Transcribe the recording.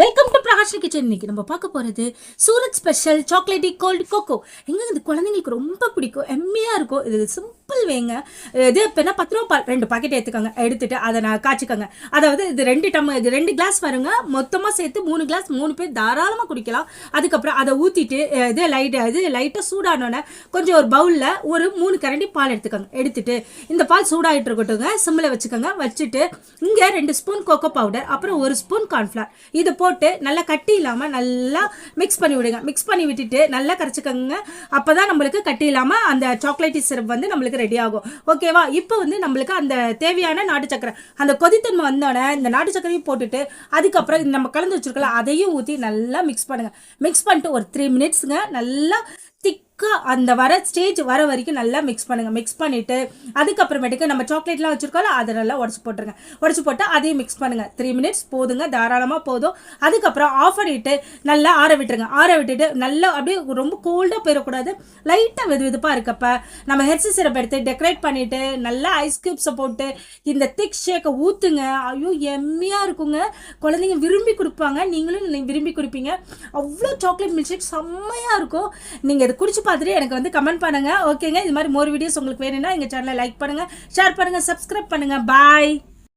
Welcome to Prakash kitchen. இன்னைக்கு நம்ம பார்க்க போகிறது Surat special chocolatey cold cocoa. எங்க இந்த குழந்தைங்களுக்கு ரொம்ப பிடிக்கும், எம்மையாக இருக்கும். இது சிம்பிள் வேங்க. இது இப்போ 10 ரூபா 2 பாக்கெட் எடுத்துக்கோங்க. எடுத்துட்டு அதை நான் காய்ச்சிக்கோங்க. அதாவது இது 2 கிளாஸ் வருங்க. மொத்தமாக சேர்த்து 3 கிளாஸ் 3 பேர் தாராளமாக குடிக்கலாம். அதுக்கப்புறம் அதை ஊற்றிட்டு லைட்டாக சூடானோன்னே கொஞ்சம் ஒரு பவுலில் ஒரு 3 கரண்டி பால் எடுத்துக்கோங்க. எடுத்துட்டு இந்த பால் சூடாகிட்டு இருக்கட்டுங்க, சிம்மில் வச்சுக்கோங்க. வச்சுட்டு இங்கே 2 ஸ்பூன் கோகோ பவுடர், அப்புறம் 1 ஸ்பூன் கார்ன்ஃப்ளவர் இது போட்டு நல்லா கட்டி இல்லாமல் நல்லா மிக்ஸ் பண்ணி விடுங்க. மிக்ஸ் பண்ணி விட்டுட்டு நல்லா கரைச்சிக்கோங்க. அப்போ தான் நம்மளுக்கு கட்டி இல்லாமல் அந்த சாக்லேட்டி சிரப் வந்து நம்மளுக்கு ரெடி ஆகும். ஓகேவா? இப்போ வந்து நம்மளுக்கு அந்த தேவையான நாட்டு சக்கரை அந்த கொதித்தன்மை வந்தோடனே இந்த நாட்டு சக்கரையும் போட்டுட்டு அதுக்கப்புறம் நம்ம கலந்து வச்சுருக்கலாம் அதையும் ஊற்றி நல்லா மிக்ஸ் பண்ணுங்கள். மிக்ஸ் பண்ணிட்டு ஒரு 3 மினிட்ஸுங்க நல்லா அந்த ஸ்டேஜ் வர வரைக்கும் நல்லா மிக்ஸ் பண்ணுங்கள். மிக்ஸ் பண்ணிவிட்டு அதுக்கப்புறமேட்டுக்கு நம்ம சாக்லேட்லாம் வச்சுருக்கோம்ல அதை நல்லா உடச்சி போட்டுருங்க. உடச்சி போட்டு அதையும் மிக்ஸ் பண்ணுங்கள். 3 மினிட்ஸ் போதுங்க, தாராளமாக போதும். அதுக்கப்புறம் ஆஃப் பண்ணிவிட்டு நல்லா ஆற விட்டுருங்க. ஆற விட்டுட்டு நல்லா அப்படியே ரொம்ப கோல்டாக போயிடக்கூடாது, லைட்டாக வெதுப்பாக இருக்கப்ப நம்ம ஹெர்சி சிரப் எடுத்து டெக்கரேட் பண்ணிவிட்டு நல்லா ஐஸ் க்யூப்ஸை போட்டு இந்த திக் ஷேக்கை ஊற்றுங்க. ஐயோ எம்மையாக இருக்குங்க, குழந்தைங்க விரும்பி கொடுப்பாங்க, நீங்களும் விரும்பி கொடுப்பீங்க. அவ்வளோ சாக்லேட் மில்க் ஷேக் செம்மையாக இருக்கும். நீங்கள் இதை குடிச்சு பார்த்துட்டு எனக்கு வந்து கமெண்ட் பண்ணுங்க. ஓகேங்க, இது மாதிரி மோர் வீடியோஸ் உங்களுக்கு வேணும்னா எங்கள் சேனலை லைக் பண்ணுங்கள், ஷேர் பண்ணுங்கள், சப்ஸ்கிரைப் பண்ணுங்கள். பாய்.